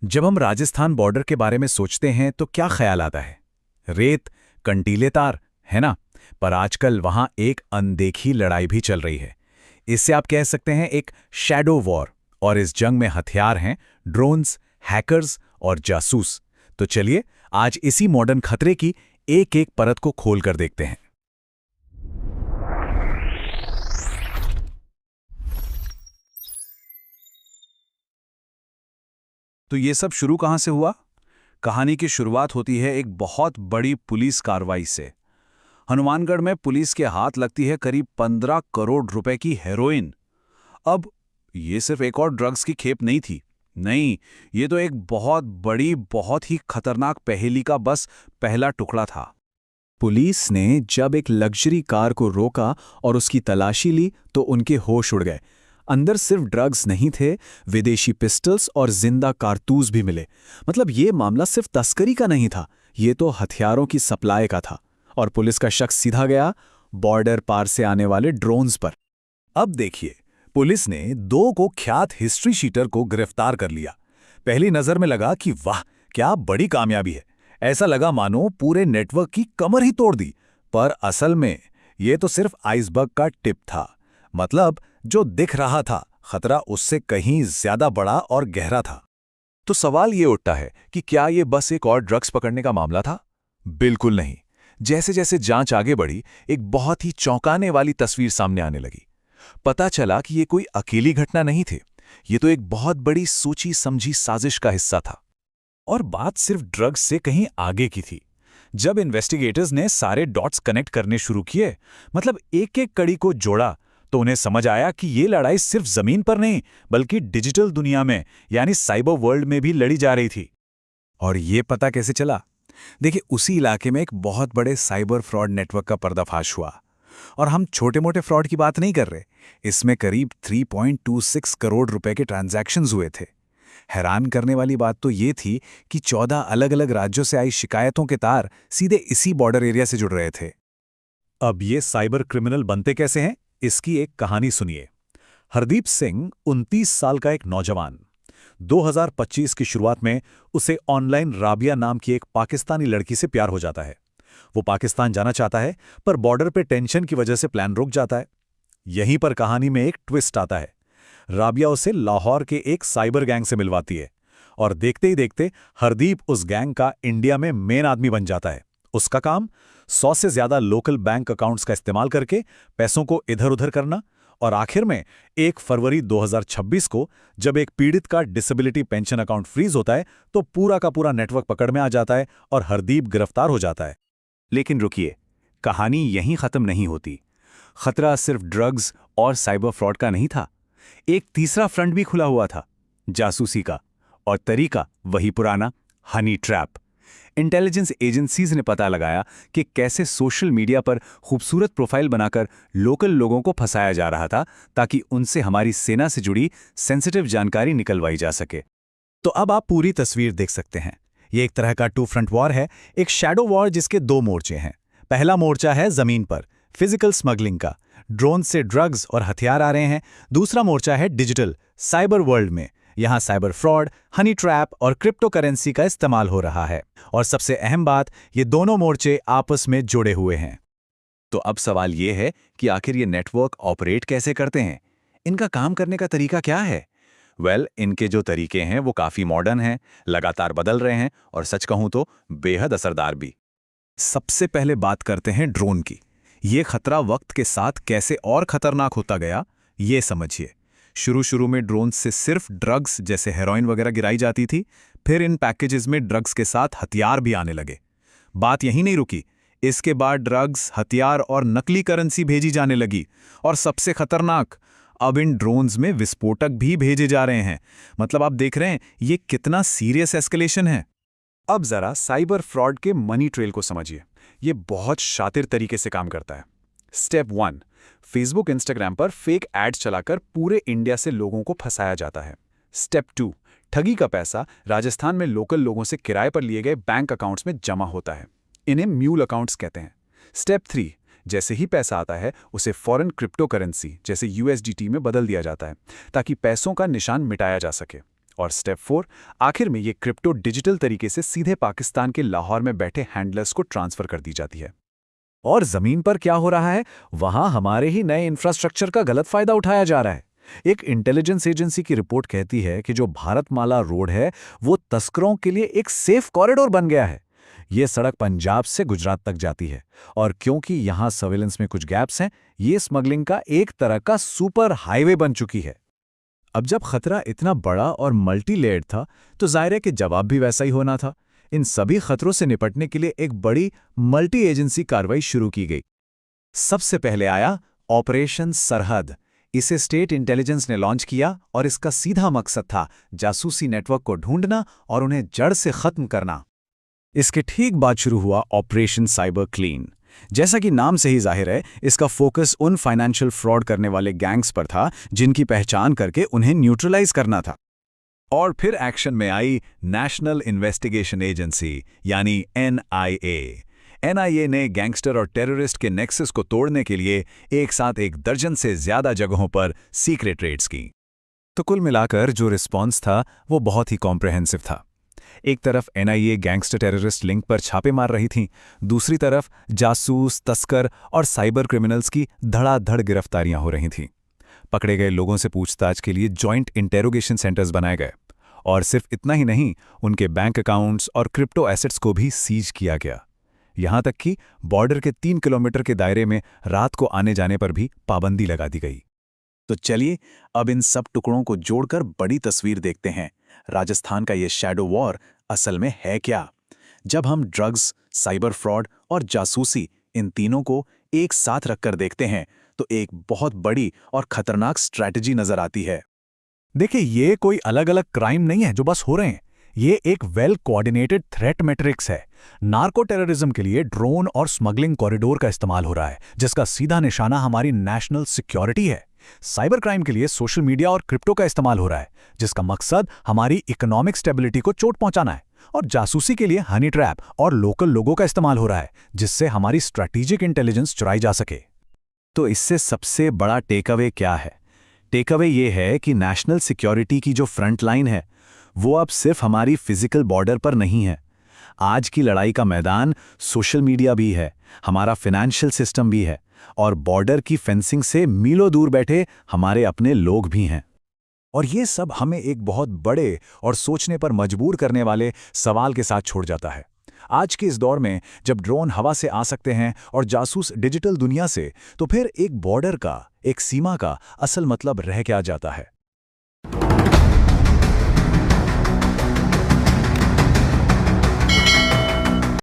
जब हम राजस्थान बॉर्डर के बारे में सोचते हैं तो क्या ख्याल आता है? रेत, कंटीले तार, है ना? पर आजकल वहां एक अनदेखी लड़ाई भी चल रही है। इससे आप कह सकते हैं एक शैडो वॉर। और इस जंग में हथियार हैं ड्रोन्स, हैकर्स और जासूस। तो चलिए आज इसी मॉडर्न खतरे की एक एक परत को खोल कर देखते हैं। तो ये सब शुरू कहाँ से हुआ? कहानी की शुरुआत होती है एक बहुत बड़ी पुलिस कार्रवाई से। हनुमानगढ़ में पुलिस के हाथ लगती है करीब 15 करोड़ रुपए की हेरोइन। अब ये सिर्फ एक और ड्रग्स की खेप नहीं थी। नहीं, ये तो एक बहुत बड़ी, बहुत ही खतरनाक पहेली का बस पहला टुकड़ा था। पुलिस ने जब एक लग्जरी कार को रोका और उसकी तलाशी ली तो उनके होश उड़ गए। अंदर सिर्फ ड्रग्स नहीं थे, विदेशी पिस्टल्स और जिंदा कारतूस भी मिले। मतलब ये मामला सिर्फ तस्करी का नहीं था, ये तो हथियारों की सप्लाई का था। और पुलिस का शक सीधा गया बॉर्डर पार से आने वाले ड्रोन्स पर। अब देखिए, पुलिस ने दो कुख्यात हिस्ट्री शीटर को गिरफ्तार कर लिया। पहली नजर में लगा कि वाह, क्या बड़ी कामयाबी है। ऐसा लगा मानो पूरे नेटवर्क की कमर ही तोड़ दी। पर असल में ये तो सिर्फ आइसबर्ग का टिप था। मतलब जो दिख रहा था, खतरा उससे कहीं ज्यादा बड़ा और गहरा था। तो सवाल ये उठता है कि क्या ये बस एक और ड्रग्स पकड़ने का मामला था? बिल्कुल नहीं। जैसे जैसे जांच आगे बढ़ी, एक बहुत ही चौंकाने वाली तस्वीर सामने आने लगी। पता चला कि ये कोई अकेली घटना नहीं थी। ये तो एक बहुत बड़ी सोची समझी साजिश का हिस्सा था। और बात सिर्फ ड्रग्स से कहीं आगे की थी। जब इन्वेस्टिगेटर्स ने सारे डॉट्स कनेक्ट करने शुरू किए, मतलब एक एक कड़ी को जोड़ा, तो उन्हें समझ आया कि ये लड़ाई सिर्फ जमीन पर नहीं, बल्कि डिजिटल दुनिया में, यानी साइबर वर्ल्ड में भी लड़ी जा रही थी। और ये पता कैसे चला? देखिए, उसी इलाके में एक बहुत बड़े साइबर फ्रॉड नेटवर्क का पर्दाफाश हुआ। और हम छोटे मोटे फ्रॉड की बात नहीं कर रहे। इसमें करीब 3.26 करोड़ रुपए के ट्रांजैक्शंस हुए थे। हैरान करने वाली बात तो ये थी कि 14 अलग अलग राज्यों से आई शिकायतों के तार सीधे इसी बॉर्डर एरिया से जुड़ रहे थे। अब ये साइबर क्रिमिनल बनते कैसे हैं, इसकी एक कहानी सुनिए। हरदीप सिंह 29 साल का एक नौजवान। 2025 की शुरुआत में उसे ऑनलाइन राबिया नाम की एक पाकिस्तानी लड़की से प्यार हो जाता है। वो पाकिस्तान जाना चाहता है, पर बॉर्डर पे टेंशन की वजह से प्लान रुक जाता है। यहीं पर कहानी में एक ट्विस्ट आता है। राबिया उसे लाहौर के एक साइबर गैंग से मिलवाती है। और देखते ही देखते हरदीप उस गैंग का इंडिया में मेन आदमी बन जाता है। उसका काम 100 से ज्यादा लोकल बैंक अकाउंट्स का इस्तेमाल करके पैसों को इधर उधर करना। और आखिर में 1 फरवरी 2026 को जब एक पीड़ित का डिसेबिलिटी पेंशन अकाउंट फ्रीज होता है, तो पूरा का पूरा नेटवर्क पकड़ में आ जाता है और हरदीप गिरफ्तार हो जाता है। लेकिन रुकिए, कहानी यहीं खत्म नहीं होती। खतरा सिर्फ ड्रग्स और साइबर फ्रॉड का नहीं था। एक तीसरा फ्रंट भी खुला हुआ था, जासूसी का। और तरीका वही पुराना, हनी ट्रैप। इंटेलिजेंस एजेंसीज ने पता लगाया कि कैसे सोशल मीडिया पर खूबसूरत प्रोफाइल बनाकर लोकल लोगों को फंसाया जा रहा था, ताकि उनसे हमारी सेना से जुड़ी सेंसिटिव जानकारी निकलवाई जा सके। तो अब आप पूरी तस्वीर देख सकते हैं। ये एक तरह का 2 फ्रंट वॉर है, एक शैडो वॉर जिसके 2 मोर्चे हैं। पहला मोर्चा है जमीन पर, फिजिकल स्मगलिंग का। ड्रोन से ड्रग्स और हथियार आ रहे हैं। दूसरा मोर्चा है डिजिटल, साइबर वर्ल्ड में। यहां साइबर फ्रॉड, हनी ट्रैप और क्रिप्टो करेंसी का इस्तेमाल हो रहा है। और सबसे अहम बात, ये दोनों मोर्चे आपस में जुड़े हुए हैं। तो अब सवाल ये है कि आखिर ये नेटवर्क ऑपरेट कैसे करते हैं? इनका काम करने का तरीका क्या है? इनके जो तरीके हैं वो काफी मॉडर्न हैं, लगातार बदल रहे हैं और सच कहूं तो बेहद असरदार भी। सबसे पहले बात करते हैं ड्रोन की। ये खतरा वक्त के साथ कैसे और खतरनाक होता गया, ये समझिए। शुरू में ड्रोन से सिर्फ ड्रग्स जैसे हेरोइन वगैरह गिराई जाती थी। फिर इन पैकेजेस में ड्रग्स के साथ हथियार भी आने लगे। बात यहीं नहीं रुकी। इसके बाद ड्रग्स, हथियार और नकली करेंसी भेजी जाने लगी। और सबसे खतरनाक, अब इन ड्रोन्स में विस्फोटक भी भेजे जा रहे हैं। मतलब आप देख रहे हैं ये कितना सीरियस एस्केलेशन है। अब जरा साइबर फ्रॉड के मनी ट्रेल को समझिए। ये बहुत शातिर तरीके से काम करता है। स्टेप 1, फेसबुक, इंस्टाग्राम पर फेक एड्स चलाकर पूरे इंडिया से लोगों को फंसाया जाता है। स्टेप 2, ठगी का पैसा राजस्थान में लोकल लोगों से किराए पर लिए गए बैंक अकाउंट्स में जमा होता है। इन्हें म्यूल अकाउंट्स कहते हैं। स्टेप 3, जैसे ही पैसा आता है उसे फॉरेन क्रिप्टो करेंसी जैसे USDT में बदल दिया जाता है, ताकि पैसों का निशान मिटाया जा सके। और स्टेप 4, आखिर में ये क्रिप्टो डिजिटल तरीके से सीधे पाकिस्तान के लाहौर में बैठे हैंडलर्स को ट्रांसफर कर दी जाती है। और जमीन पर क्या हो रहा है, वहां हमारे ही नए इंफ्रास्ट्रक्चर का गलत फायदा उठाया जा रहा है। एक इंटेलिजेंस एजेंसी की रिपोर्ट कहती है कि जो भारतमाला रोड है वो तस्करों के लिए एक सेफ कॉरिडोर बन गया है। ये सड़क पंजाब से गुजरात तक जाती है और क्योंकि यहां सर्विलेंस में कुछ गैप्स हैं, ये स्मगलिंग का एक तरह का सुपर हाईवे बन चुकी है। अब जब खतरा इतना बड़ा और मल्टी लेयर्ड था तो जाहिर है कि जवाब भी वैसा ही होना था। इन सभी खतरों से निपटने के लिए एक बड़ी मल्टी एजेंसी कार्रवाई शुरू की गई। सबसे पहले आया ऑपरेशन सरहद। इसे स्टेट इंटेलिजेंस ने लॉन्च किया और इसका सीधा मकसद था जासूसी नेटवर्क को ढूंढना और उन्हें जड़ से खत्म करना। इसके ठीक बाद शुरू हुआ ऑपरेशन साइबर क्लीन। जैसा कि नाम से ही जाहिर है, इसका फोकस उन फाइनेंशियल फ्रॉड करने वाले गैंग्स पर था जिनकी पहचान करके उन्हें न्यूट्रलाइज करना था। और फिर एक्शन में आई नेशनल इन्वेस्टिगेशन एजेंसी यानी NIA। NIA ने गैंगस्टर और टेररिस्ट के नेक्सस को तोड़ने के लिए एक साथ 1 दर्जन से ज्यादा जगहों पर सीक्रेट रेड्स की। तो कुल मिलाकर जो रिस्पॉन्स था वो बहुत ही कॉम्प्रहेंसिव था। एक तरफ NIA गैंगस्टर टेररिस्ट लिंक पर छापे मार रही थी, दूसरी तरफ जासूस, तस्कर और साइबर क्रिमिनल्स की धड़ाधड़ गिरफ्तारियां हो रही थीं। पकड़े गए लोगों से पूछताछ के लिए जॉइंट इंटेरोगेशन सेंटर्स बनाए गए और सिर्फ इतना ही नहीं, उनके बैंक अकाउंट्स और क्रिप्टो एसेट्स को भी सीज किया गया। यहां तक कि बॉर्डर के 3 किलोमीटर के दायरे में रात को आने जाने पर भी पाबंदी लगा दी गई। तो चलिए अब इन सब टुकड़ों को जोड़कर बड़ी तस्वीर देखते हैं। राजस्थान का ये शैडो वॉर असल में है क्या? जब हम ड्रग्स, साइबर फ्रॉड और जासूसी, इन तीनों को एक साथ रखकर देखते हैं तो एक बहुत बड़ी और खतरनाक स्ट्रैटेजी नजर आती है। देखिए, ये कोई अलग अलग क्राइम नहीं है जो बस हो रहे हैं। ये एक वेल कोऑर्डिनेटेड थ्रेट मैट्रिक्स है। नार्को टेररिज्म के लिए ड्रोन और स्मगलिंग कॉरिडोर का इस्तेमाल हो रहा है, जिसका सीधा निशाना हमारी नेशनल सिक्योरिटी है। साइबर क्राइम के लिए सोशल मीडिया और क्रिप्टो का इस्तेमाल हो रहा है, जिसका मकसद हमारी इकोनॉमिक स्टेबिलिटी को चोट पहुंचाना है। और जासूसी के लिए हनी ट्रैप और लोकल लोगों का इस्तेमाल हो रहा है, जिससे हमारी स्ट्रैटेजिक इंटेलिजेंस चुराई जा सके। तो इससे सबसे बड़ा टेकअवे क्या है? टेकअवे ये है कि नेशनल सिक्योरिटी की जो फ्रंट लाइन है वो अब सिर्फ हमारी फिजिकल बॉर्डर पर नहीं है। आज की लड़ाई का मैदान सोशल मीडिया भी है, हमारा फाइनेंशियल सिस्टम भी है और बॉर्डर की फेंसिंग से मीलों दूर बैठे हमारे अपने लोग भी हैं। और ये सब हमें एक बहुत बड़े और सोचने पर मजबूर करने वाले सवाल के साथ छोड़ जाता है। आज के इस दौर में जब ड्रोन हवा से आ सकते हैं और जासूस डिजिटल दुनिया से, तो फिर एक बॉर्डर का, एक सीमा का असल मतलब रह क्या जाता है?